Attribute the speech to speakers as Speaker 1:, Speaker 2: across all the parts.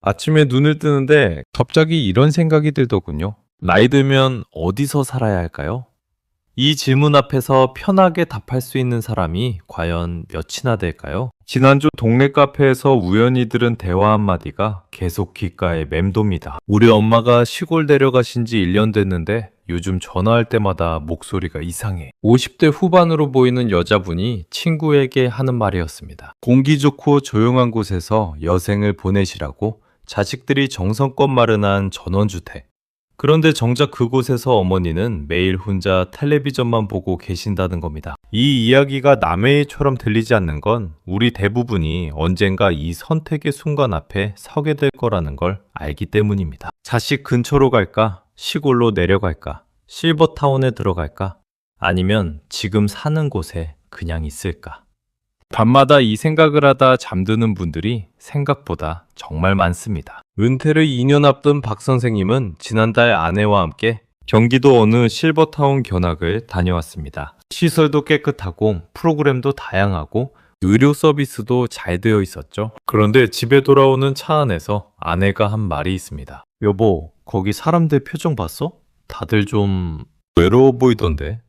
Speaker 1: 아침에 눈을 뜨는데 갑자기 이런 생각이 들더군요. 나이 들면 어디서 살아야 할까요? 이 질문 앞에서 편하게 답할 수 있는 사람이 과연 몇이나 될까요? 지난주 동네 카페에서 우연히 들은 대화 한마디가 계속 귓가에 맴돕니다. 우리 엄마가 시골 내려가신 지 1년 됐는데 요즘 전화할 때마다 목소리가 이상해. 50대 후반으로 보이는 여자분이 친구에게 하는 말이었습니다. 공기 좋고 조용한 곳에서 여생을 보내시라고 자식들이 정성껏 마련한 전원주택. 그런데 정작 그곳에서 어머니는 매일 혼자 텔레비전만 보고 계신다는 겁니다. 이 이야기가 남의 일처럼 들리지 않는 건 우리 대부분이 언젠가 이 선택의 순간 앞에 서게 될 거라는 걸 알기 때문입니다. 자식 근처로 갈까? 시골로 내려갈까? 실버타운에 들어갈까? 아니면 지금 사는 곳에 그냥 있을까? 밤마다 이 생각을 하다 잠드는 분들이 생각보다 정말 많습니다. 은퇴를 2년 앞둔 박 선생님은 지난달 아내와 함께 경기도 어느 실버타운 견학을 다녀왔습니다. 시설도 깨끗하고 프로그램도 다양하고 의료 서비스도 잘 되어 있었죠. 그런데 집에 돌아오는 차 안에서 아내가 한 말이 있습니다. 여보, 거기 사람들 표정 봤어? 다들 좀 외로워 보이던데.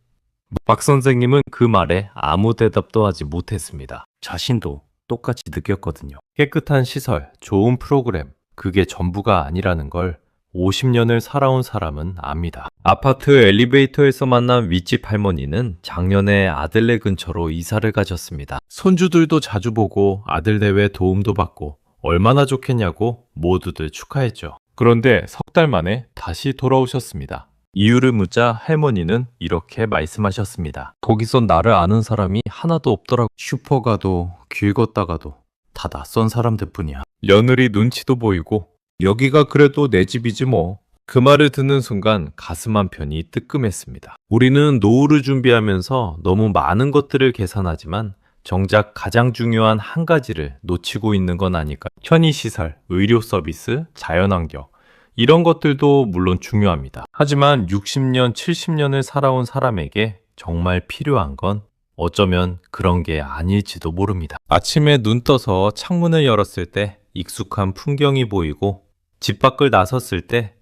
Speaker 1: 박 선생님은 그 말에 아무 대답도 하지 못했습니다. 자신도 똑같이 느꼈거든요. 깨끗한 시설, 좋은 프로그램, 그게 전부가 아니라는 걸 50년을 살아온 사람은 압니다. 아파트 엘리베이터에서 만난 윗집 할머니는 작년에 아들네 근처로 이사를 가셨습니다. 손주들도 자주 보고 아들네외 도움도 받고 얼마나 좋겠냐고 모두들 축하했죠. 그런데 석 달 만에 다시 돌아오셨습니다. 이유를 묻자 할머니는 이렇게 말씀하셨습니다. 거기서 나를 아는 사람이 하나도 없더라고. 슈퍼 가도 길 걷다가도 다 낯선 사람들 뿐이야. 며느리 눈치도 보이고 여기가 그래도 내 집이지 뭐. 그 말을 듣는 순간 가슴 한편이 뜨끔했습니다. 우리는 노후를 준비하면서 너무 많은 것들을 계산하지만 정작 가장 중요한 한 가지를 놓치고 있는 건 아닐까. 편의시설, 의료 서비스, 자연환경 이런 것들도 물론 중요합니다. 하지만 60년, 70년을 살아온 사람에게 정말 필요한 건 어쩌면 그런 게 아닐지도 모릅니다. 아침에 눈 떠서 창문을 열었을 때 익숙한 풍경이 보이고 집 밖을 나섰을 때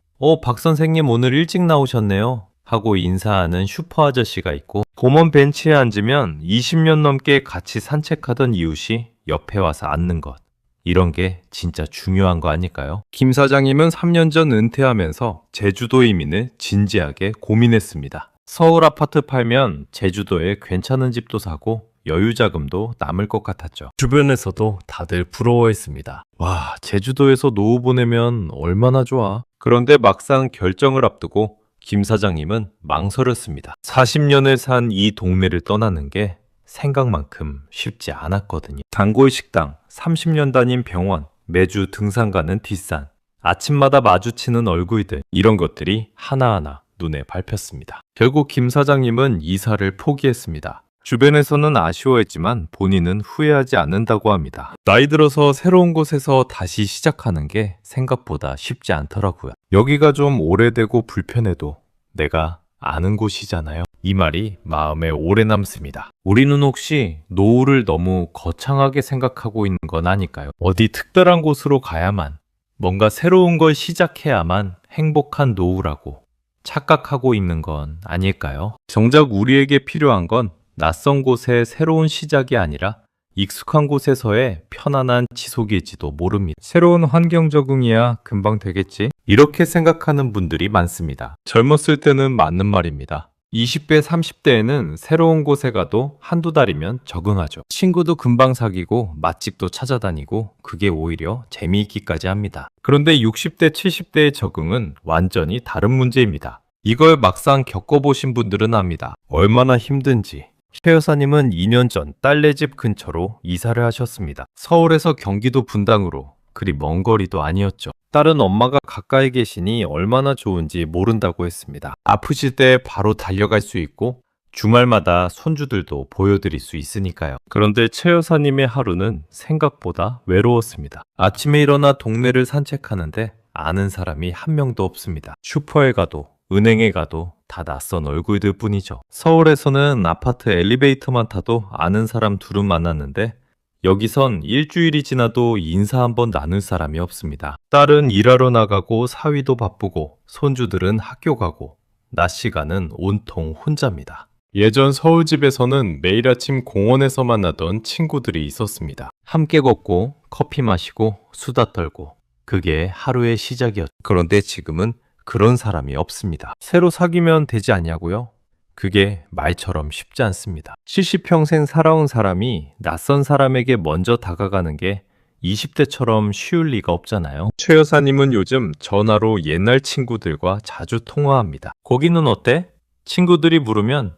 Speaker 1: 박 선생님 오늘 일찍 나오셨네요 하고 인사하는 슈퍼 아저씨가 있고 공원 벤치에 앉으면 20년 넘게 같이 산책하던 이웃이 옆에 와서 앉는 것. 이런 게 진짜 중요한 거 아닐까요? 김 사장님은 3년 전 은퇴하면서 제주도 이민을 진지하게 고민했습니다. 서울 아파트 팔면 제주도에 괜찮은 집도 사고 여유 자금도 남을 것 같았죠. 주변에서도 다들 부러워했습니다. 와, 제주도에서 노후 보내면 얼마나 좋아. 그런데 막상 결정을 앞두고 김 사장님은 망설였습니다. 40년을 산 이 동네를 떠나는 게 생각만큼 쉽지 않았거든요. 단골 식당, 30년 다닌 병원, 매주 등산 가는 뒷산, 아침마다 마주치는 얼굴들, 이런 것들이 하나하나 눈에 밟혔습니다. 결국 김 사장님은 이사를 포기했습니다. 주변에서는 아쉬워했지만 본인은 후회하지 않는다고 합니다. 나이 들어서 새로운 곳에서 다시 시작하는 게 생각보다 쉽지 않더라고요. 여기가 좀 오래되고 불편해도 내가 아는 곳이잖아요. 이 말이 마음에 오래 남습니다. 우리는 혹시 노후를 너무 거창하게 생각하고 있는 건 아닐까요? 어디 특별한 곳으로 가야만, 뭔가 새로운 걸 시작해야만 행복한 노후라고 착각하고 있는 건 아닐까요? 정작 우리에게 필요한 건 낯선 곳의 새로운 시작이 아니라 익숙한 곳에서의 편안한 지속일지도 모릅니다. 새로운 환경 적응이야 금방 되겠지? 이렇게 생각하는 분들이 많습니다. 젊었을 때는 맞는 말입니다. 20대, 30대에는 새로운 곳에 가도 한두 달이면 적응하죠. 친구도 금방 사귀고 맛집도 찾아다니고 그게 오히려 재미있기까지 합니다. 그런데 60대, 70대의 적응은 완전히 다른 문제입니다. 이걸 막상 겪어보신 분들은 압니다. 얼마나 힘든지. 최 여사님은 2년 전 딸네 집 근처로 이사를 하셨습니다. 서울에서 경기도 분당으로 그리 먼 거리도 아니었죠. 딸은 엄마가 가까이 계시니 얼마나 좋은지 모른다고 했습니다. 아프실 때 바로 달려갈 수 있고 주말마다 손주들도 보여드릴 수 있으니까요. 그런데 최 여사님의 하루는 생각보다 외로웠습니다. 아침에 일어나 동네를 산책하는데 아는 사람이 한 명도 없습니다. 슈퍼에 가도 은행에 가도 다 낯선 얼굴들 뿐이죠. 서울에서는 아파트 엘리베이터만 타도 아는 사람 둘은 만났는데 여기선 일주일이 지나도 인사 한번 나눌 사람이 없습니다. 딸은 일하러 나가고 사위도 바쁘고 손주들은 학교 가고 낮 시간은 온통 혼자입니다. 예전 서울집에서는 매일 아침 공원에서 만나던 친구들이 있었습니다. 함께 걷고 커피 마시고 수다 떨고 그게 하루의 시작이었죠. 그런데 지금은 그런 사람이 없습니다. 새로 사귀면 되지 않냐고요? 그게 말처럼 쉽지 않습니다. 70평생 살아온 사람이 낯선 사람에게 먼저 다가가는 게 20대처럼 쉬울 리가 없잖아요. 최 여사님은 요즘 전화로 옛날 친구들과 자주 통화합니다. 거기는 어때? 친구들이 물으면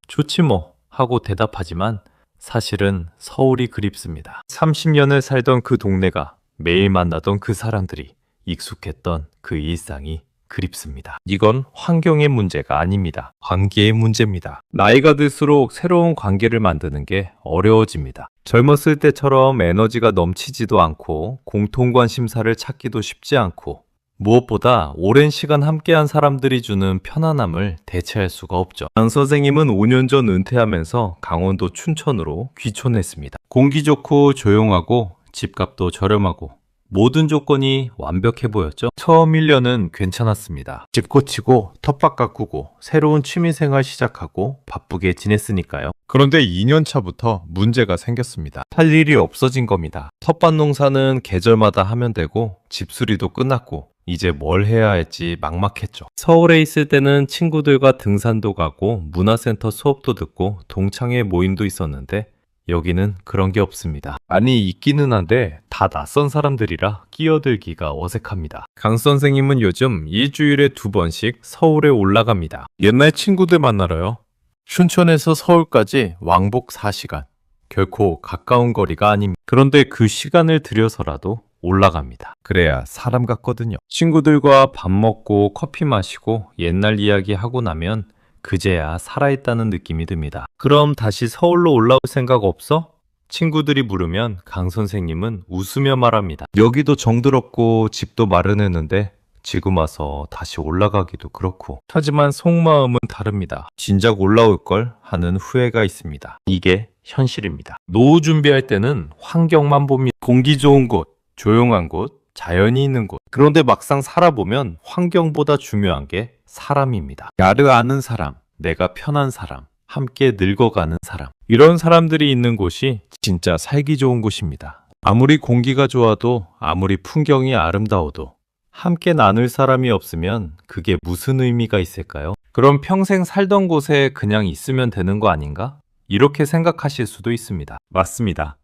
Speaker 1: 좋지 뭐 하고 대답하지만 사실은 서울이 그립습니다. 30년을 살던 그 동네가 매일 만나던 그 사람들이 익숙했던 그 일상이 그립습니다. 이건 환경의 문제가 아닙니다. 관계의 문제입니다. 나이가 들수록 새로운 관계를 만드는 게 어려워집니다. 젊었을 때처럼 에너지가 넘치지도 않고 공통 관심사를 찾기도 쉽지 않고 무엇보다 오랜 시간 함께한 사람들이 주는 편안함을 대체할 수가 없죠. 강 선생님은 5년 전 은퇴하면서 강원도 춘천으로 귀촌했습니다. 공기 좋고 조용하고 집값도 저렴하고 모든 조건이 완벽해 보였죠. 처음 1년은 괜찮았습니다. 집 고치고 텃밭 가꾸고 새로운 취미생활 시작하고 바쁘게 지냈으니까요. 그런데 2년 차부터 문제가 생겼습니다. 할 일이 없어진 겁니다. 텃밭 농사는 계절마다 하면 되고 집수리도 끝났고 이제 뭘 해야 할지 막막했죠. 서울에 있을 때는 친구들과 등산도 가고 문화센터 수업도 듣고 동창회 모임도 있었는데 여기는 그런 게 없습니다. 아니 있기는 한데 다 낯선 사람들이라 끼어들기가 어색합니다. 강 선생님은 요즘 일주일에 2번씩 서울에 올라갑니다. 옛날 친구들 만나러요. 춘천에서 서울까지 왕복 4시간. 결코 가까운 거리가 아닙니다. 그런데 그 시간을 들여서라도 올라갑니다. 그래야 사람 같거든요. 친구들과 밥 먹고 커피 마시고 옛날 이야기 하고 나면 그제야 살아있다는 느낌이 듭니다. 그럼 다시 서울로 올라올 생각 없어? 친구들이 물으면 강 선생님은 웃으며 말합니다. 여기도 정들었고 집도 마련했는데 지금 와서 다시 올라가기도 그렇고. 하지만 속마음은 다릅니다. 진작 올라올 걸 하는 후회가 있습니다. 이게 현실입니다. 노후 준비할 때는 환경만 봅니다. 공기 좋은 곳, 조용한 곳, 자연이 있는 곳. 그런데 막상 살아보면 환경보다 중요한 게 사람입니다. 나를 아는 사람, 내가 편한 사람, 함께 늙어가는 사람. 이런 사람들이 있는 곳이 진짜 살기 좋은 곳입니다. 아무리 공기가 좋아도 아무리 풍경이 아름다워도 함께 나눌 사람이 없으면 그게 무슨 의미가 있을까요? 그럼 평생 살던 곳에 그냥 있으면 되는 거 아닌가? 이렇게 생각하실 수도 있습니다. 맞습니다.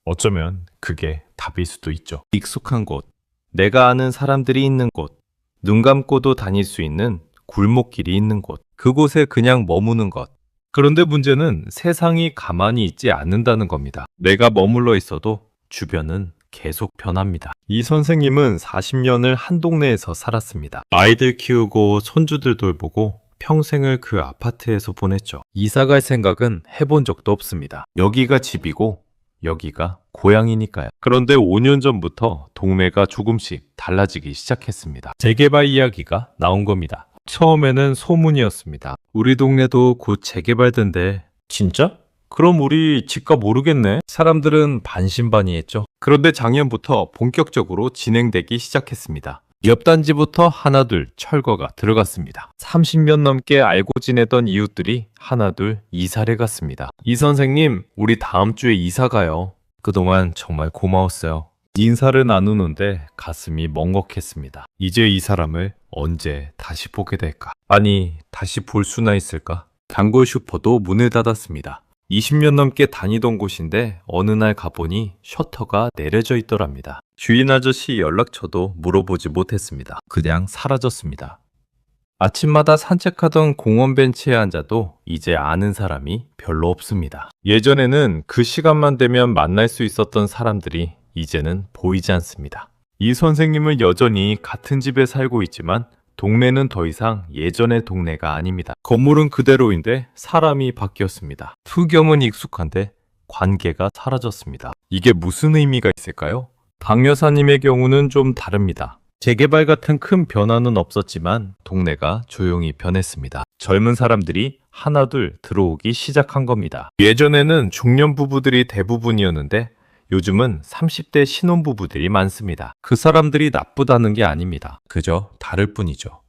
Speaker 1: 어쩌면 그게 답일 수도 있죠. 익숙한 곳, 내가 아는 사람들이 있는 곳, 눈 감고도 다닐 수 있는 굴목길이 있는 곳, 그곳에 그냥 머무는 것. 그런데 문제는 세상이 가만히 있지 않는다는 겁니다. 내가 머물러 있어도 주변은 계속 변합니다. 이 선생님은 40년을 한 동네에서 살았습니다. 아이들 키우고 손주들 돌보고 평생을 그 아파트에서 보냈죠. 이사 갈 생각은 해본 적도 없습니다. 여기가 집이고 여기가 고향이니까요. 그런데 5년 전부터 동네가 조금씩 달라지기 시작했습니다. 재개발 이야기가 나온 겁니다. 처음에는 소문이었습니다. 우리 동네도 곧 재개발된대. 진짜? 그럼 우리 집값 오르겠네? 사람들은 반신반의했죠. 그런데 작년부터 본격적으로 진행되기 시작했습니다. 옆 단지부터 하나둘 철거가 들어갔습니다. 30년 넘게 알고 지내던 이웃들이 하나둘 이사를 갔습니다. 이 선생님, 우리 다음 주에 이사 가요. 그동안 정말 고마웠어요. 인사를 나누는데 가슴이 먹먹했습니다. 이제 이 사람을 언제 다시 보게 될까? 아니, 다시 볼 수나 있을까? 단골 슈퍼도 문을 닫았습니다. 20년 넘게 다니던 곳인데 어느 날 가보니 셔터가 내려져 있더랍니다. 주인 아저씨 연락처도 물어보지 못했습니다. 그냥 사라졌습니다. 아침마다 산책하던 공원 벤치에 앉아도 이제 아는 사람이 별로 없습니다. 예전에는 그 시간만 되면 만날 수 있었던 사람들이 이제는 보이지 않습니다. 이 선생님은 여전히 같은 집에 살고 있지만 동네는 더 이상 예전의 동네가 아닙니다. 건물은 그대로인데 사람이 바뀌었습니다. 투겸은 익숙한데 관계가 사라졌습니다. 이게 무슨 의미가 있을까요? 강 여사님의 경우는 좀 다릅니다. 재개발 같은 큰 변화는 없었지만 동네가 조용히 변했습니다. 젊은 사람들이 하나둘 들어오기 시작한 겁니다. 예전에는 중년 부부들이 대부분이었는데 요즘은 30대 신혼부부들이 많습니다. 그 사람들이 나쁘다는 게 아닙니다. 그저 다를 뿐이죠.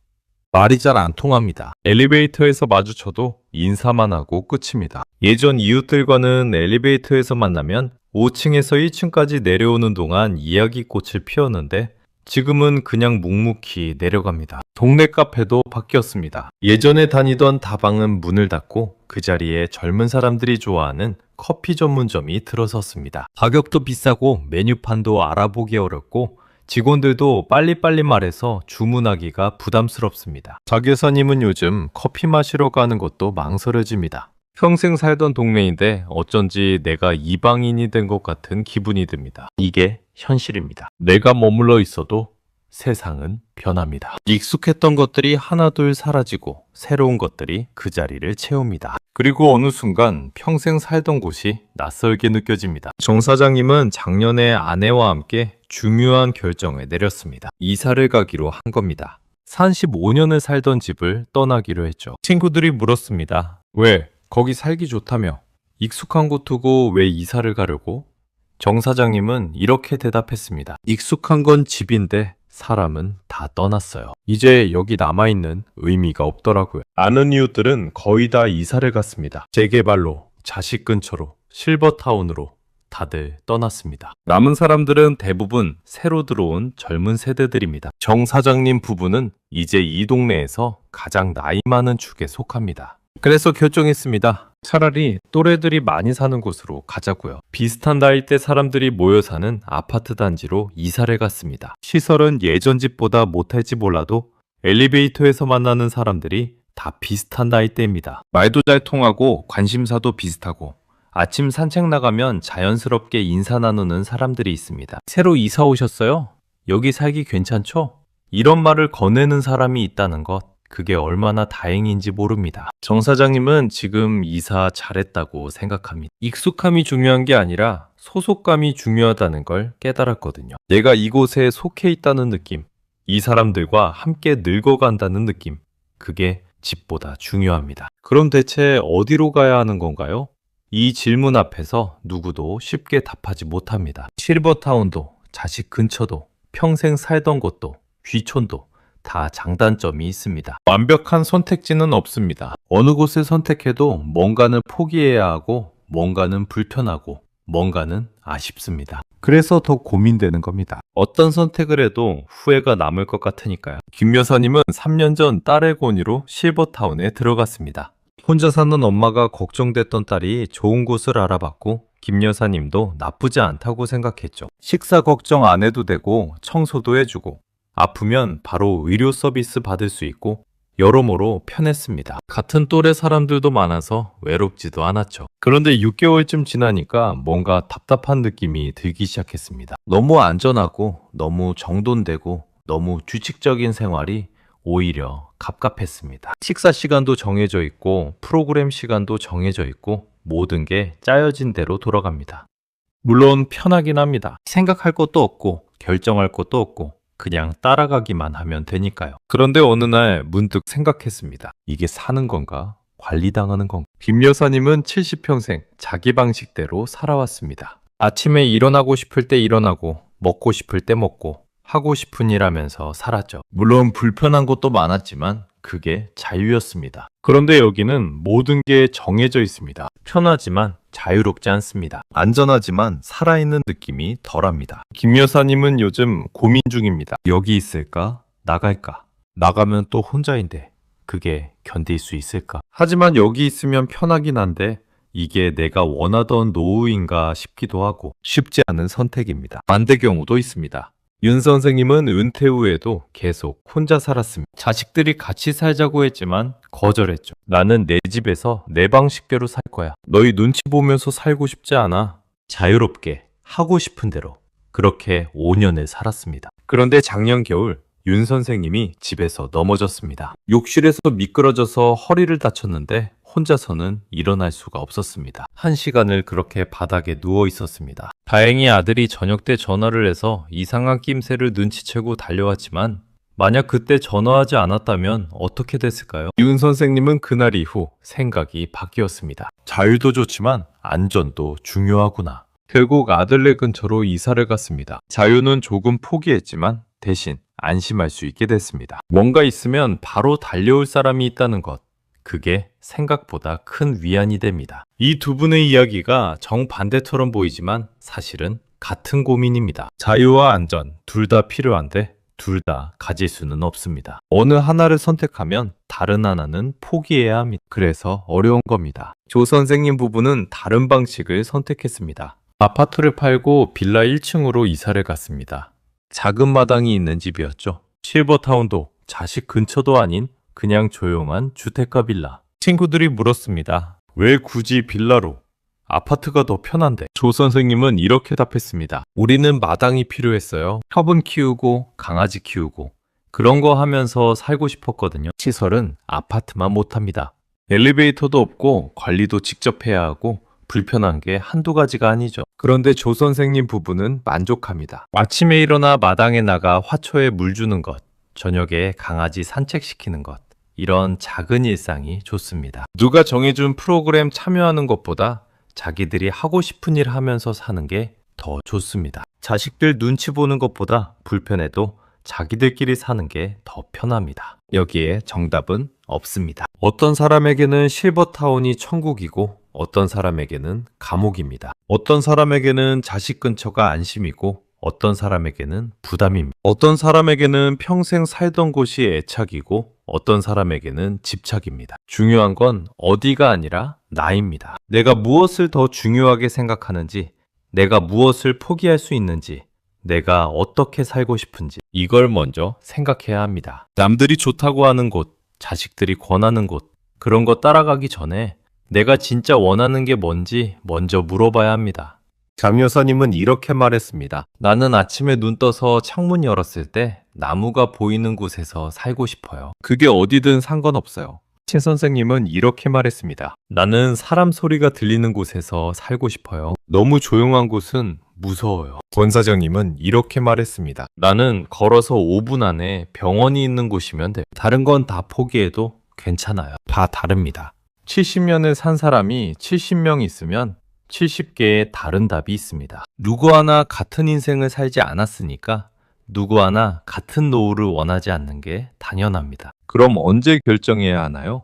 Speaker 1: 말이 잘 안 통합니다. 엘리베이터에서 마주쳐도 인사만 하고 끝입니다. 예전 이웃들과는 엘리베이터에서 만나면 5층에서 1층까지 내려오는 동안 이야기꽃을 피웠는데 지금은 그냥 묵묵히 내려갑니다. 동네 카페도 바뀌었습니다. 예전에 다니던 다방은 문을 닫고 그 자리에 젊은 사람들이 좋아하는 커피 전문점이 들어섰습니다. 가격도 비싸고 메뉴판도 알아보기 어렵고 직원들도 빨리빨리 말해서 주문하기가 부담스럽습니다. 자개사님은 요즘 커피 마시러 가는 것도 망설여집니다. 평생 살던 동네인데 어쩐지 내가 이방인이 된 것 같은 기분이 듭니다. 이게 현실입니다. 내가 머물러 있어도 세상은 변합니다. 익숙했던 것들이 하나둘 사라지고 새로운 것들이 그 자리를 채웁니다. 그리고 어느 순간 평생 살던 곳이 낯설게 느껴집니다. 정 사장님은 작년에 아내와 함께 중요한 결정을 내렸습니다. 이사를 가기로 한 겁니다. 35년을 살던 집을 떠나기로 했죠. 친구들이 물었습니다. 왜? 거기 살기 좋다며. 익숙한 곳 두고 왜 이사를 가려고? 정 사장님은 이렇게 대답했습니다. 익숙한 건 집인데 사람은 다 떠났어요. 이제 여기 남아있는 의미가 없더라고요. 아는 이웃들은 거의 다 이사를 갔습니다. 재개발로, 자식 근처로, 실버타운으로 다들 떠났습니다. 남은 사람들은 대부분 새로 들어온 젊은 세대들입니다. 정 사장님 부부는 이제 이 동네에서 가장 나이 많은 축에 속합니다. 그래서 결정했습니다. 차라리 또래들이 많이 사는 곳으로 가자고요. 비슷한 나이대 사람들이 모여 사는 아파트 단지로 이사를 갔습니다. 시설은 예전 집보다 못할지 몰라도 엘리베이터에서 만나는 사람들이 다 비슷한 나이대입니다. 말도 잘 통하고 관심사도 비슷하고 아침 산책 나가면 자연스럽게 인사 나누는 사람들이 있습니다. 새로 이사 오셨어요? 여기 살기 괜찮죠? 이런 말을 건네는 사람이 있다는 것, 그게 얼마나 다행인지 모릅니다. 정 사장님은 지금 이사 잘했다고 생각합니다. 익숙함이 중요한 게 아니라 소속감이 중요하다는 걸 깨달았거든요. 내가 이곳에 속해 있다는 느낌, 이 사람들과 함께 늙어간다는 느낌, 그게 집보다 중요합니다. 그럼 대체 어디로 가야 하는 건가요? 이 질문 앞에서 누구도 쉽게 답하지 못합니다. 실버타운도, 자식 근처도, 평생 살던 곳도, 귀촌도 다 장단점이 있습니다. 완벽한 선택지는 없습니다. 어느 곳을 선택해도 뭔가는 포기해야 하고 뭔가는 불편하고 뭔가는 아쉽습니다. 그래서 더 고민되는 겁니다. 어떤 선택을 해도 후회가 남을 것 같으니까요. 김 여사님은 3년 전 딸의 권유로 실버타운에 들어갔습니다. 혼자 사는 엄마가 걱정됐던 딸이 좋은 곳을 알아봤고 김 여사님도 나쁘지 않다고 생각했죠. 식사 걱정 안 해도 되고 청소도 해주고 아프면 바로 의료 서비스 받을 수 있고 여러모로 편했습니다. 같은 또래 사람들도 많아서 외롭지도 않았죠. 그런데 6개월쯤 지나니까 뭔가 답답한 느낌이 들기 시작했습니다. 너무 안전하고 너무 정돈되고 너무 규칙적인 생활이 오히려 갑갑했습니다. 식사 시간도 정해져 있고 프로그램 시간도 정해져 있고 모든 게 짜여진 대로 돌아갑니다. 물론 편하긴 합니다. 생각할 것도 없고 결정할 것도 없고 그냥 따라가기만 하면 되니까요. 그런데 어느 날 문득 생각했습니다. 이게 사는 건가? 관리당하는 건가? 김 여사님은 70평생 자기 방식대로 살아왔습니다. 아침에 일어나고 싶을 때 일어나고 먹고 싶을 때 먹고 하고 싶은 일 하면서 살았죠. 물론 불편한 것도 많았지만 그게 자유였습니다. 그런데 여기는 모든 게 정해져 있습니다. 편하지만 자유롭지 않습니다. 안전하지만 살아있는 느낌이 덜합니다. 김 여사님은 요즘 고민 중입니다. 여기 있을까? 나갈까? 나가면 또 혼자인데 그게 견딜 수 있을까? 하지만 여기 있으면 편하긴 한데 이게 내가 원하던 노후인가 싶기도 하고 쉽지 않은 선택입니다. 반대 경우도 있습니다. 윤 선생님은 은퇴 후에도 계속 혼자 살았습니다. 자식들이 같이 살자고 했지만 거절했죠. 나는 내 집에서 내 방식대로 살 거야. 너희 눈치 보면서 살고 싶지 않아. 자유롭게 하고 싶은 대로. 그렇게 5년을 살았습니다. 그런데 작년 겨울 윤 선생님이 집에서 넘어졌습니다. 욕실에서 미끄러져서 허리를 다쳤는데 혼자서는 일어날 수가 없었습니다. 1시간을 그렇게 바닥에 누워 있었습니다. 다행히 아들이 저녁 때 전화를 해서 이상한 낌새를 눈치채고 달려왔지만 만약 그때 전화하지 않았다면 어떻게 됐을까요? 윤 선생님은 그날 이후 생각이 바뀌었습니다. 자유도 좋지만 안전도 중요하구나. 결국 아들네 근처로 이사를 갔습니다. 자유는 조금 포기했지만 대신 안심할 수 있게 됐습니다. 뭔가 있으면 바로 달려올 사람이 있다는 것. 그게 생각보다 큰 위안이 됩니다. 이 두 분의 이야기가 정반대처럼 보이지만 사실은 같은 고민입니다. 자유와 안전 둘 다 필요한데 둘 다 가질 수는 없습니다. 어느 하나를 선택하면 다른 하나는 포기해야 합니다. 그래서 어려운 겁니다. 조 선생님 부부는 다른 방식을 선택했습니다. 아파트를 팔고 빌라 1층으로 이사를 갔습니다. 작은 마당이 있는 집이었죠. 실버타운도 자식 근처도 아닌 그냥 조용한 주택가 빌라. 친구들이 물었습니다. 왜 굳이 빌라로? 아파트가 더 편한데. 조 선생님은 이렇게 답했습니다. 우리는 마당이 필요했어요. 화분 키우고 강아지 키우고 그런 거 하면서 살고 싶었거든요. 시설은 아파트만 못합니다. 엘리베이터도 없고 관리도 직접 해야 하고 불편한 게 한두 가지가 아니죠. 그런데 조 선생님 부부는 만족합니다. 아침에 일어나 마당에 나가 화초에 물 주는 것, 저녁에 강아지 산책시키는 것, 이런 작은 일상이 좋습니다. 누가 정해준 프로그램 참여하는 것보다 자기들이 하고 싶은 일 하면서 사는 게 더 좋습니다. 자식들 눈치 보는 것보다 불편해도 자기들끼리 사는 게 더 편합니다. 여기에 정답은 없습니다. 어떤 사람에게는 실버타운이 천국이고 어떤 사람에게는 감옥입니다. 어떤 사람에게는 자식 근처가 안심이고 어떤 사람에게는 부담입니다. 어떤 사람에게는 평생 살던 곳이 애착이고 어떤 사람에게는 집착입니다. 중요한 건 어디가 아니라 나입니다. 내가 무엇을 더 중요하게 생각하는지, 내가 무엇을 포기할 수 있는지, 내가 어떻게 살고 싶은지 이걸 먼저 생각해야 합니다. 남들이 좋다고 하는 곳, 자식들이 권하는 곳, 그런 거 따라가기 전에 내가 진짜 원하는 게 뭔지 먼저 물어봐야 합니다. 장 여사님은 이렇게 말했습니다. 나는 아침에 눈 떠서 창문 열었을 때 나무가 보이는 곳에서 살고 싶어요. 그게 어디든 상관없어요. 신 선생님은 이렇게 말했습니다. 나는 사람 소리가 들리는 곳에서 살고 싶어요. 너무 조용한 곳은 무서워요. 권 사장님은 이렇게 말했습니다. 나는 걸어서 5분 안에 병원이 있는 곳이면 돼요. 다른 건 다 포기해도 괜찮아요. 다 다릅니다. 70년을 산 사람이 70명 있으면 70개의 다른 답이 있습니다. 누구 하나 같은 인생을 살지 않았으니까 누구 하나 같은 노후를 원하지 않는 게 당연합니다. 그럼 언제 결정해야 하나요?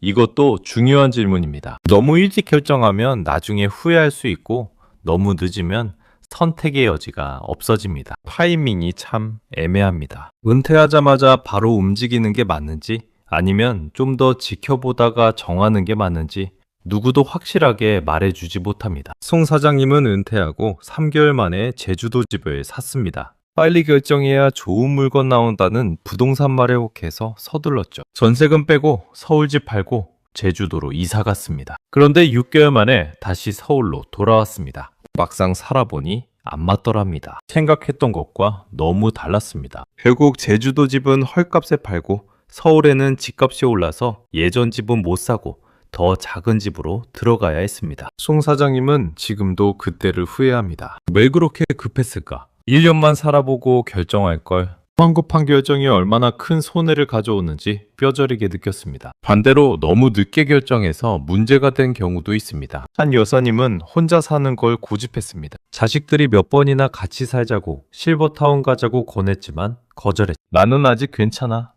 Speaker 1: 이것도 중요한 질문입니다. 너무 일찍 결정하면 나중에 후회할 수 있고 너무 늦으면 선택의 여지가 없어집니다. 타이밍이 참 애매합니다. 은퇴하자마자 바로 움직이는 게 맞는지 아니면 좀 더 지켜보다가 정하는 게 맞는지 누구도 확실하게 말해주지 못합니다. 송 사장님은 은퇴하고 3개월 만에 제주도 집을 샀습니다. 빨리 결정해야 좋은 물건 나온다는 부동산 말에 혹해서 서둘렀죠. 전세금 빼고 서울집 팔고 제주도로 이사 갔습니다. 그런데 6개월 만에 다시 서울로 돌아왔습니다. 막상 살아보니 안 맞더랍니다. 생각했던 것과 너무 달랐습니다. 결국 제주도 집은 헐값에 팔고 서울에는 집값이 올라서 예전 집은 못 사고 더 작은 집으로 들어가야 했습니다. 송 사장님은 지금도 그때를 후회합니다. 왜 그렇게 급했을까? 1년만 살아보고 결정할 걸. 황급한 결정이 얼마나 큰 손해를 가져오는지 뼈저리게 느꼈습니다. 반대로 너무 늦게 결정해서 문제가 된 경우도 있습니다. 한 여사님은 혼자 사는 걸 고집했습니다. 자식들이 몇 번이나 같이 살자고 실버타운 가자고 권했지만 거절했죠. 나는 아직 괜찮아.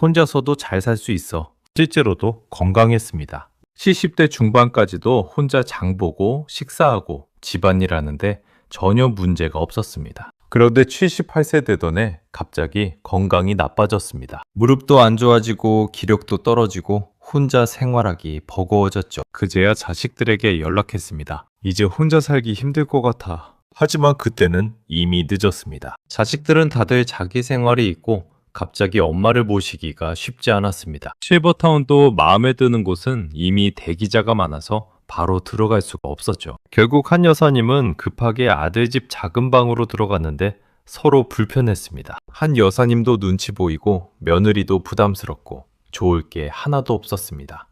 Speaker 1: 혼자서도 잘 살 수 있어. 실제로도 건강했습니다. 70대 중반까지도 혼자 장보고 식사하고 집안일 하는데 전혀 문제가 없었습니다. 그런데 78세 되던 해 갑자기 건강이 나빠졌습니다. 무릎도 안 좋아지고 기력도 떨어지고 혼자 생활하기 버거워졌죠. 그제야 자식들에게 연락했습니다. 이제 혼자 살기 힘들 것 같아. 하지만 그때는 이미 늦었습니다. 자식들은 다들 자기 생활이 있고 갑자기 엄마를 모시기가 쉽지 않았습니다. 실버타운도 마음에 드는 곳은 이미 대기자가 많아서 바로 들어갈 수가 없었죠. 결국 한 여사님은 급하게 아들 집 작은 방으로 들어갔는데 서로 불편했습니다. 한 여사님도 눈치 보이고 며느리도 부담스럽고 좋을 게 하나도 없었습니다.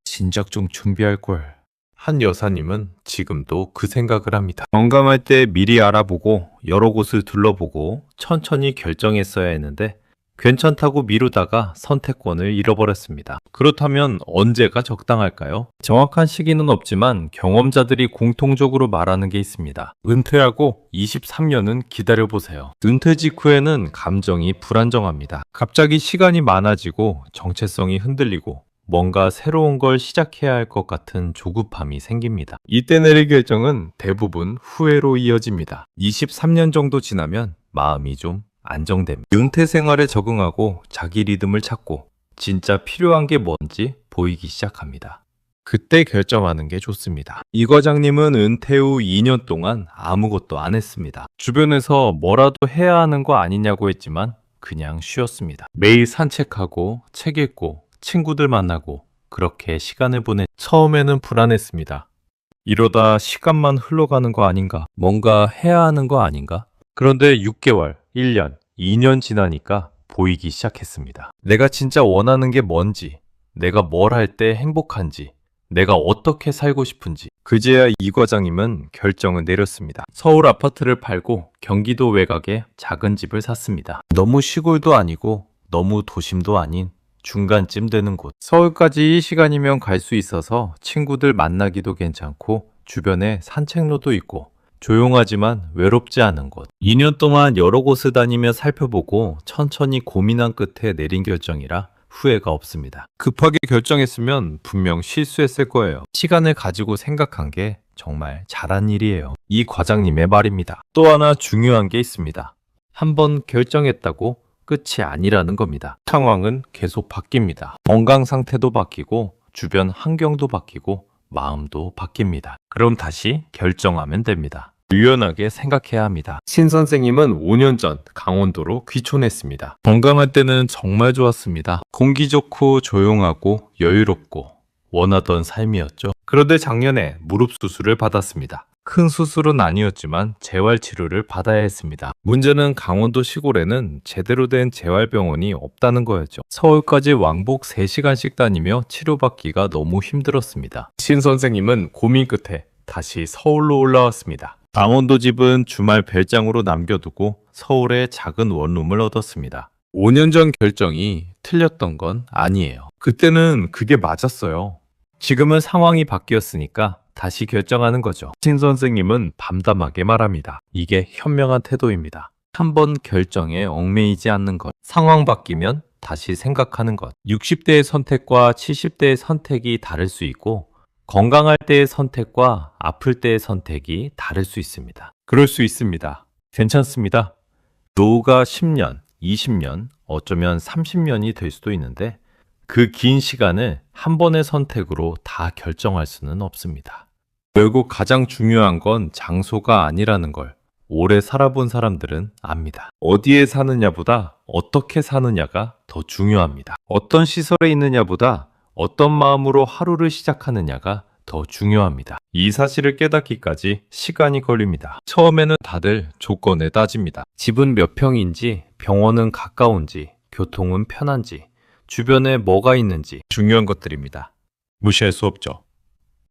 Speaker 1: 진작 좀 준비할 걸. 한 여사님은 지금도 그 생각을 합니다. 건강할 때 미리 알아보고 여러 곳을 둘러보고 천천히 결정했어야 했는데 괜찮다고 미루다가 선택권을 잃어버렸습니다. 그렇다면 언제가 적당할까요? 정확한 시기는 없지만 경험자들이 공통적으로 말하는 게 있습니다. 은퇴하고 23년은 기다려보세요. 은퇴 직후에는 감정이 불안정합니다. 갑자기 시간이 많아지고 정체성이 흔들리고 뭔가 새로운 걸 시작해야 할 것 같은 조급함이 생깁니다. 이때 내릴 결정은 대부분 후회로 이어집니다. 23년 정도 지나면 마음이 좀 안정됩니다. 은퇴 생활에 적응하고 자기 리듬을 찾고 진짜 필요한 게 뭔지 보이기 시작합니다. 그때 결정하는 게 좋습니다. 이 과장님은 은퇴 후 2년 동안 아무것도 안 했습니다. 주변에서 뭐라도 해야 하는 거 아니냐고 했지만 그냥 쉬었습니다. 매일 산책하고 책 읽고 친구들 만나고 그렇게 시간을 처음에는 불안했습니다. 이러다 시간만 흘러가는 거 아닌가? 뭔가 해야 하는 거 아닌가? 그런데 6개월, 1년, 2년 지나니까 보이기 시작했습니다. 내가 진짜 원하는 게 뭔지, 내가 뭘 할 때 행복한지, 내가 어떻게 살고 싶은지. 그제야 이 과장님은 결정을 내렸습니다. 서울 아파트를 팔고 경기도 외곽에 작은 집을 샀습니다. 너무 시골도 아니고 너무 도심도 아닌 중간쯤 되는 곳. 서울까지 1시간이면 갈 수 있어서 친구들 만나기도 괜찮고 주변에 산책로도 있고 조용하지만 외롭지 않은 곳. 2년 동안 여러 곳을 다니며 살펴보고 천천히 고민한 끝에 내린 결정이라 후회가 없습니다. 급하게 결정했으면 분명 실수했을 거예요. 시간을 가지고 생각한 게 정말 잘한 일이에요. 이 과장님의 말입니다. 또 하나 중요한 게 있습니다. 한번 결정했다고 끝이 아니라는 겁니다. 상황은 계속 바뀝니다. 건강 상태도 바뀌고 주변 환경도 바뀌고 마음도 바뀝니다. 그럼 다시 결정하면 됩니다. 유연하게 생각해야 합니다. 신 선생님은 5년 전 강원도로 귀촌했습니다. 건강할 때는 정말 좋았습니다. 공기 좋고 조용하고 여유롭고 원하던 삶이었죠. 그런데 작년에 무릎 수술을 받았습니다. 큰 수술은 아니었지만 재활치료를 받아야 했습니다. 문제는 강원도 시골에는 제대로 된 재활병원이 없다는 거였죠. 서울까지 왕복 3시간씩 다니며 치료받기가 너무 힘들었습니다. 신 선생님은 고민 끝에 다시 서울로 올라왔습니다. 강원도 집은 주말 별장으로 남겨두고 서울에 작은 원룸을 얻었습니다. 5년 전 결정이 틀렸던 건 아니에요. 그때는 그게 맞았어요. 지금은 상황이 바뀌었으니까 다시 결정하는 거죠. 신 선생님은 담담하게 말합니다. 이게 현명한 태도입니다. 한번 결정에 얽매이지 않는 것. 상황 바뀌면 다시 생각하는 것. 60대의 선택과 70대의 선택이 다를 수 있고 건강할 때의 선택과 아플 때의 선택이 다를 수 있습니다. 그럴 수 있습니다. 괜찮습니다. 노후가 10년, 20년, 어쩌면 30년이 될 수도 있는데 그 긴 시간을 한 번의 선택으로 다 결정할 수는 없습니다. 결국 가장 중요한 건 장소가 아니라는 걸 오래 살아본 사람들은 압니다. 어디에 사느냐보다 어떻게 사느냐가 더 중요합니다. 어떤 시설에 있느냐보다 어떤 마음으로 하루를 시작하느냐가 더 중요합니다. 이 사실을 깨닫기까지 시간이 걸립니다. 처음에는 다들 조건에 따집니다. 집은 몇 평인지, 병원은 가까운지, 교통은 편한지, 주변에 뭐가 있는지 중요한 것들입니다. 무시할 수 없죠.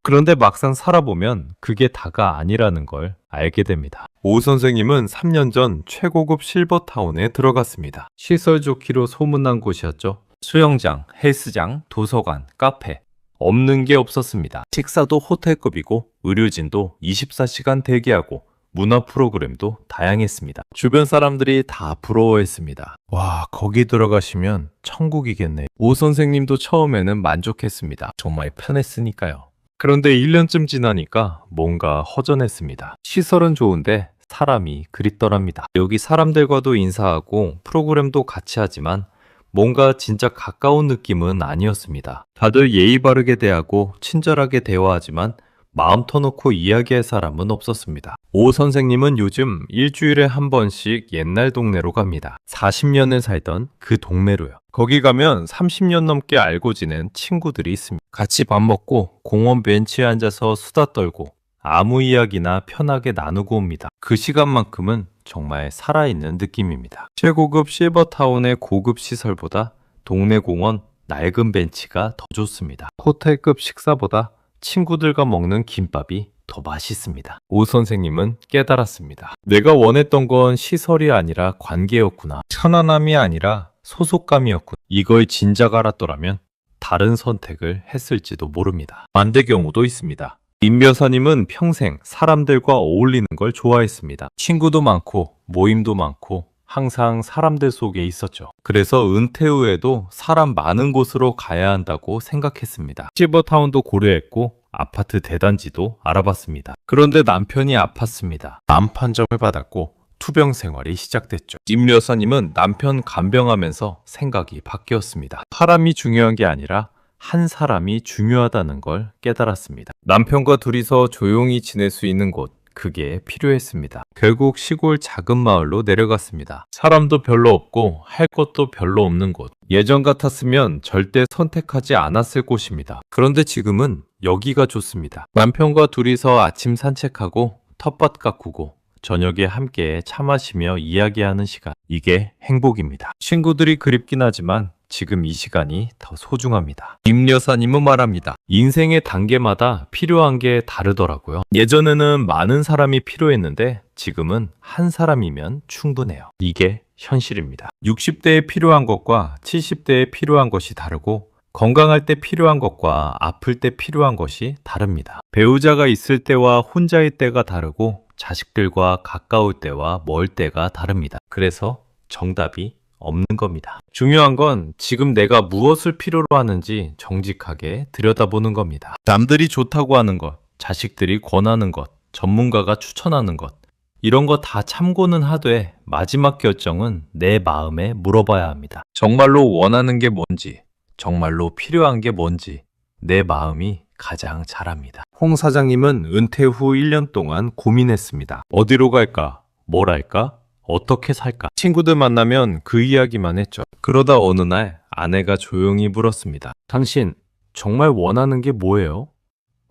Speaker 1: 그런데 막상 살아보면 그게 다가 아니라는 걸 알게 됩니다. 오 선생님은 3년 전 최고급 실버타운에 들어갔습니다. 시설 좋기로 소문난 곳이었죠. 수영장, 헬스장, 도서관, 카페 없는 게 없었습니다. 식사도 호텔급이고 의료진도 24시간 대기하고 문화 프로그램도 다양했습니다. 주변 사람들이 다 부러워했습니다. 와, 거기 들어가시면 천국이겠네. 오 선생님도 처음에는 만족했습니다. 정말 편했으니까요. 그런데 1년쯤 지나니까 뭔가 허전했습니다. 시설은 좋은데 사람이 그립더랍니다. 여기 사람들과도 인사하고 프로그램도 같이 하지만 뭔가 진짜 가까운 느낌은 아니었습니다. 다들 예의 바르게 대하고 친절하게 대화하지만 마음 터놓고 이야기할 사람은 없었습니다. 오 선생님은 요즘 일주일에 한 번씩 옛날 동네로 갑니다. 40년을 살던 그 동네로요. 거기 가면 30년 넘게 알고 지낸 친구들이 있습니다. 같이 밥 먹고 공원 벤치에 앉아서 수다 떨고 아무 이야기나 편하게 나누고 옵니다. 그 시간만큼은 정말 살아있는 느낌입니다. 최고급 실버타운의 고급 시설보다 동네 공원 낡은 벤치가 더 좋습니다. 호텔급 식사보다 친구들과 먹는 김밥이 더 맛있습니다. 오 선생님은 깨달았습니다. 내가 원했던 건 시설이 아니라 관계였구나. 편안함이 아니라 소속감이었군. 이걸 진작 알았더라면 다른 선택을 했을지도 모릅니다. 반대 경우도 있습니다. 임 여사님은 평생 사람들과 어울리는 걸 좋아했습니다. 친구도 많고 모임도 많고 항상 사람들 속에 있었죠. 그래서 은퇴 후에도 사람 많은 곳으로 가야 한다고 생각했습니다. 실버타운도 고려했고 아파트 대단지도 알아봤습니다. 그런데 남편이 아팠습니다. 암 판정을 받았고 투병 생활이 시작됐죠. 임 여사님은 남편 간병하면서 생각이 바뀌었습니다. 사람이 중요한 게 아니라 한 사람이 중요하다는 걸 깨달았습니다. 남편과 둘이서 조용히 지낼 수 있는 곳, 그게 필요했습니다. 결국 시골 작은 마을로 내려갔습니다. 사람도 별로 없고 할 것도 별로 없는 곳. 예전 같았으면 절대 선택하지 않았을 곳입니다. 그런데 지금은 여기가 좋습니다. 남편과 둘이서 아침 산책하고 텃밭 가꾸고 저녁에 함께 차 마시며 이야기하는 시간. 이게 행복입니다. 친구들이 그립긴 하지만 지금 이 시간이 더 소중합니다. 임 여사님은 말합니다. 인생의 단계마다 필요한 게 다르더라고요. 예전에는 많은 사람이 필요했는데 지금은 한 사람이면 충분해요. 이게 현실입니다. 60대에 필요한 것과 70대에 필요한 것이 다르고 건강할 때 필요한 것과 아플 때 필요한 것이 다릅니다. 배우자가 있을 때와 혼자일 때가 다르고 자식들과 가까울 때와 멀 때가 다릅니다. 그래서 정답이 없는 겁니다. 중요한 건 지금 내가 무엇을 필요로 하는지 정직하게 들여다보는 겁니다. 남들이 좋다고 하는 것, 자식들이 권하는 것, 전문가가 추천하는 것, 이런 거 다 참고는 하되 마지막 결정은 내 마음에 물어봐야 합니다. 정말로 원하는 게 뭔지, 정말로 필요한 게 뭔지 내 마음이 가장 잘합니다. 홍 사장님은 은퇴 후 1년 동안 고민했습니다. 어디로 갈까? 뭘 할까? 어떻게 살까? 친구들 만나면 그 이야기만 했죠. 그러다 어느 날 아내가 조용히 물었습니다. 당신 정말 원하는 게 뭐예요?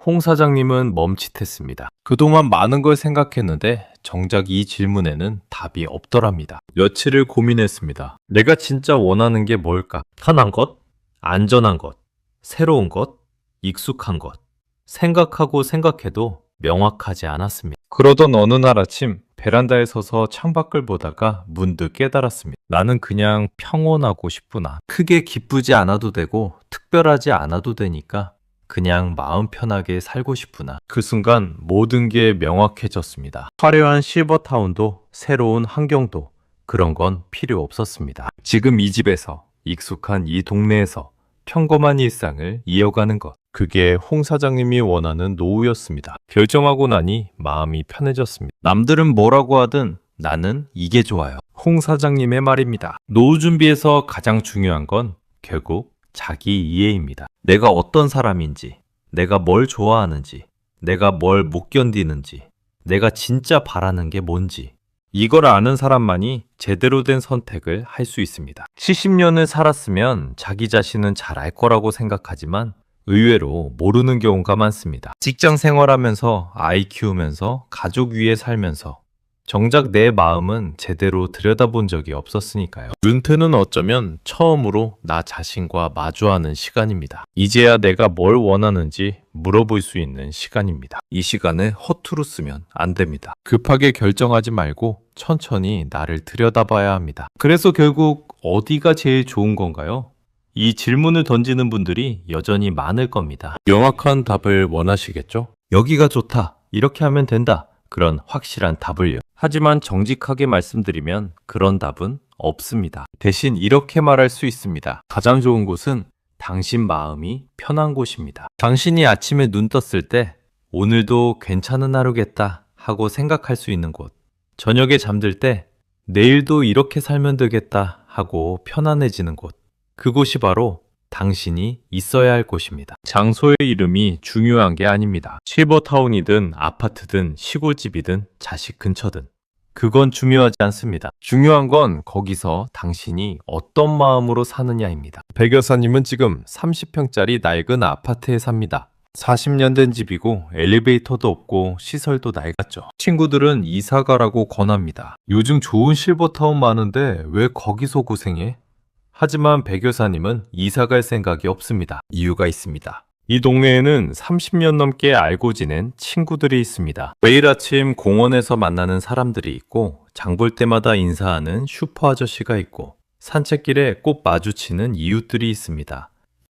Speaker 1: 홍 사장님은 멈칫했습니다. 그동안 많은 걸 생각했는데 정작 이 질문에는 답이 없더랍니다. 며칠을 고민했습니다. 내가 진짜 원하는 게 뭘까? 편한 것? 안전한 것? 새로운 것? 익숙한 것? 생각하고 생각해도 명확하지 않았습니다. 그러던 어느 날 아침 베란다에 서서 창밖을 보다가 문득 깨달았습니다. 나는 그냥 평온하고 싶구나. 크게 기쁘지 않아도 되고 특별하지 않아도 되니까 그냥 마음 편하게 살고 싶구나. 그 순간 모든 게 명확해졌습니다. 화려한 실버타운도 새로운 환경도 그런 건 필요 없었습니다. 지금 이 집에서 익숙한 이 동네에서 평범한 일상을 이어가는 것. 그게 홍 사장님이 원하는 노후였습니다. 결정하고 나니 마음이 편해졌습니다. 남들은 뭐라고 하든 나는 이게 좋아요. 홍 사장님의 말입니다. 노후 준비에서 가장 중요한 건 결국 자기 이해입니다. 내가 어떤 사람인지, 내가 뭘 좋아하는지, 내가 뭘 못 견디는지, 내가 진짜 바라는 게 뭔지, 이걸 아는 사람만이 제대로 된 선택을 할 수 있습니다. 70년을 살았으면 자기 자신은 잘 알 거라고 생각하지만 의외로 모르는 경우가 많습니다. 직장 생활하면서 아이 키우면서 가족 위에 살면서 정작 내 마음은 제대로 들여다본 적이 없었으니까요. 은퇴는 어쩌면 처음으로 나 자신과 마주하는 시간입니다. 이제야 내가 뭘 원하는지 물어볼 수 있는 시간입니다. 이 시간을 허투루 쓰면 안 됩니다. 급하게 결정하지 말고 천천히 나를 들여다봐야 합니다. 그래서 결국 어디가 제일 좋은 건가요? 이 질문을 던지는 분들이 여전히 많을 겁니다. 명확한 답을 원하시겠죠? 여기가 좋다. 이렇게 하면 된다. 그런 확실한 답을요. 하지만 정직하게 말씀드리면 그런 답은 없습니다. 대신 이렇게 말할 수 있습니다. 가장 좋은 곳은 당신 마음이 편한 곳입니다. 당신이 아침에 눈 떴을 때 오늘도 괜찮은 하루겠다 하고 생각할 수 있는 곳. 저녁에 잠들 때 내일도 이렇게 살면 되겠다 하고 편안해지는 곳. 그곳이 바로 당신이 있어야 할 곳입니다. 장소의 이름이 중요한 게 아닙니다. 실버타운이든 아파트든 시골집이든 자식 근처든 그건 중요하지 않습니다. 중요한 건 거기서 당신이 어떤 마음으로 사느냐입니다. 백 여사님은 지금 30평짜리 낡은 아파트에 삽니다. 40년 된 집이고 엘리베이터도 없고 시설도 낡았죠. 친구들은 이사 가라고 권합니다. 요즘 좋은 실버타운 많은데 왜 거기서 고생해? 하지만 백 여사님은 이사 갈 생각이 없습니다. 이유가 있습니다. 이 동네에는 30년 넘게 알고 지낸 친구들이 있습니다. 매일 아침 공원에서 만나는 사람들이 있고 장 볼 때마다 인사하는 슈퍼 아저씨가 있고 산책길에 꼭 마주치는 이웃들이 있습니다.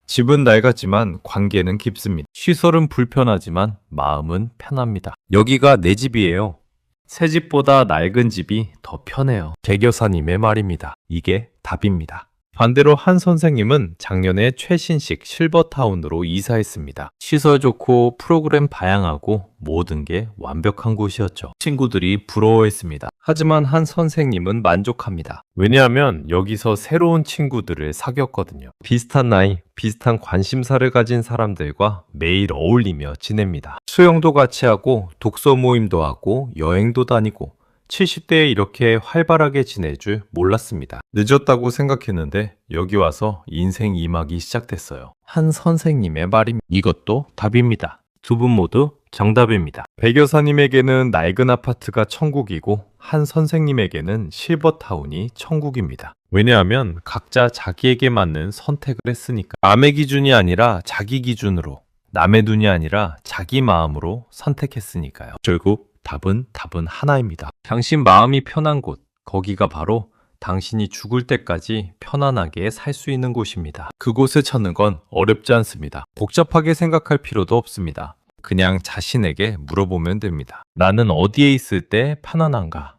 Speaker 1: 집은 낡았지만 관계는 깊습니다. 시설은 불편하지만 마음은 편합니다. 여기가 내 집이에요. 새 집보다 낡은 집이 더 편해요. 개교사님의 말입니다. 이게 답입니다. 반대로 한 선생님은 작년에 최신식 실버타운으로 이사했습니다. 시설 좋고 프로그램 다양하고 모든 게 완벽한 곳이었죠. 친구들이 부러워했습니다. 하지만 한 선생님은 만족합니다. 왜냐하면 여기서 새로운 친구들을 사귀었거든요. 비슷한 나이, 비슷한 관심사를 가진 사람들과 매일 어울리며 지냅니다. 수영도 같이 하고 독서 모임도 하고 여행도 다니고 70대에 이렇게 활발하게 지낼 줄 몰랐습니다. 늦었다고 생각했는데 여기 와서 인생 2막이 시작됐어요. 한 선생님의 말입니다. 이것도 답입니다. 두 분 모두 정답입니다. 배교사님에게는 낡은 아파트가 천국이고 한 선생님에게는 실버타운이 천국입니다. 왜냐하면 각자 자기에게 맞는 선택을 했으니까. 남의 기준이 아니라 자기 기준으로, 남의 눈이 아니라 자기 마음으로 선택했으니까요. 결국 답은 하나입니다. 당신 마음이 편한 곳, 거기가 바로 당신이 죽을 때까지 편안하게 살 수 있는 곳입니다. 그곳을 찾는 건 어렵지 않습니다. 복잡하게 생각할 필요도 없습니다. 그냥 자신에게 물어보면 됩니다. 나는 어디에 있을 때 편안한가?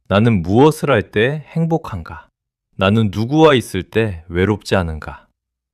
Speaker 1: 나는 무엇을 할 때 행복한가? 나는 누구와 있을 때 외롭지 않은가?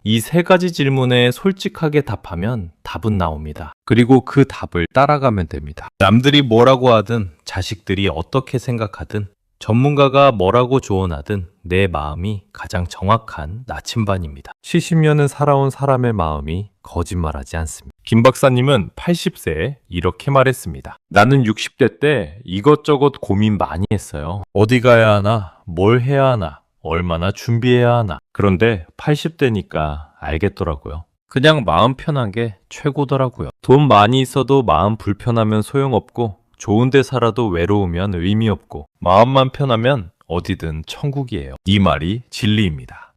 Speaker 1: 이 세 가지 질문에 솔직하게 답하면 답은 나옵니다. 그리고 그 답을 따라가면 됩니다. 남들이 뭐라고 하든, 자식들이 어떻게 생각하든, 전문가가 뭐라고 조언하든 내 마음이 가장 정확한 나침반입니다. 70년을 살아온 사람의 마음이 거짓말하지 않습니다. 김 박사님은 80세에 이렇게 말했습니다. 나는 60대 때 이것저것 고민 많이 했어요. 어디 가야 하나? 뭘 해야 하나? 얼마나 준비해야 하나. 그런데 80대니까 알겠더라고요. 그냥 마음 편한 게 최고더라고요. 돈 많이 있어도 마음 불편하면 소용없고 좋은 데 살아도 외로우면 의미 없고 마음만 편하면 어디든 천국이에요. 이 말이 진리입니다.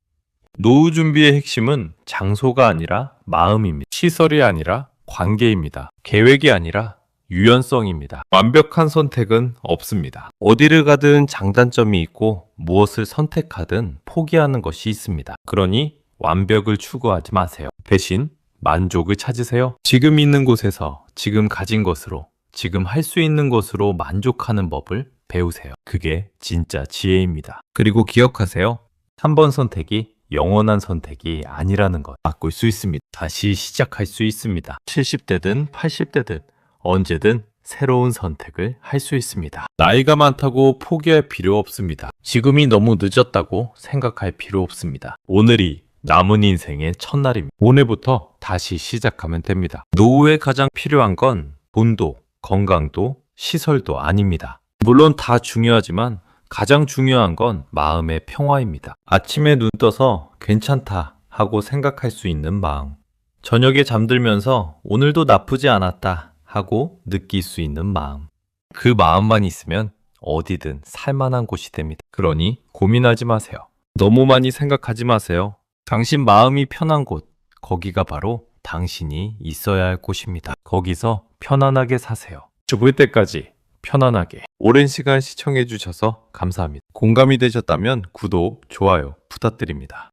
Speaker 1: 노후 준비의 핵심은 장소가 아니라 마음입니다. 시설이 아니라 관계입니다. 계획이 아니라 유연성입니다. 완벽한 선택은 없습니다. 어디를 가든 장단점이 있고 무엇을 선택하든 포기하는 것이 있습니다. 그러니 완벽을 추구하지 마세요. 대신 만족을 찾으세요. 지금 있는 곳에서 지금 가진 것으로 지금 할 수 있는 것으로 만족하는 법을 배우세요. 그게 진짜 지혜입니다. 그리고 기억하세요. 3번 선택이 영원한 선택이 아니라는 것. 바꿀 수 있습니다. 다시 시작할 수 있습니다. 70대든 80대든 언제든 새로운 선택을 할 수 있습니다. 나이가 많다고 포기할 필요 없습니다. 지금이 너무 늦었다고 생각할 필요 없습니다. 오늘이 남은 인생의 첫날입니다. 오늘부터 다시 시작하면 됩니다. 노후에 가장 필요한 건 돈도, 건강도, 시설도 아닙니다. 물론 다 중요하지만 가장 중요한 건 마음의 평화입니다. 아침에 눈 떠서 괜찮다 하고 생각할 수 있는 마음. 저녁에 잠들면서 오늘도 나쁘지 않았다 하고 느낄 수 있는 마음. 그 마음만 있으면 어디든 살만한 곳이 됩니다. 그러니 고민하지 마세요. 너무 많이 생각하지 마세요. 당신 마음이 편한 곳, 거기가 바로 당신이 있어야 할 곳입니다. 거기서 편안하게 사세요. 죽을 때까지 편안하게. 오랜 시간 시청해 주셔서 감사합니다. 공감이 되셨다면 구독, 좋아요 부탁드립니다.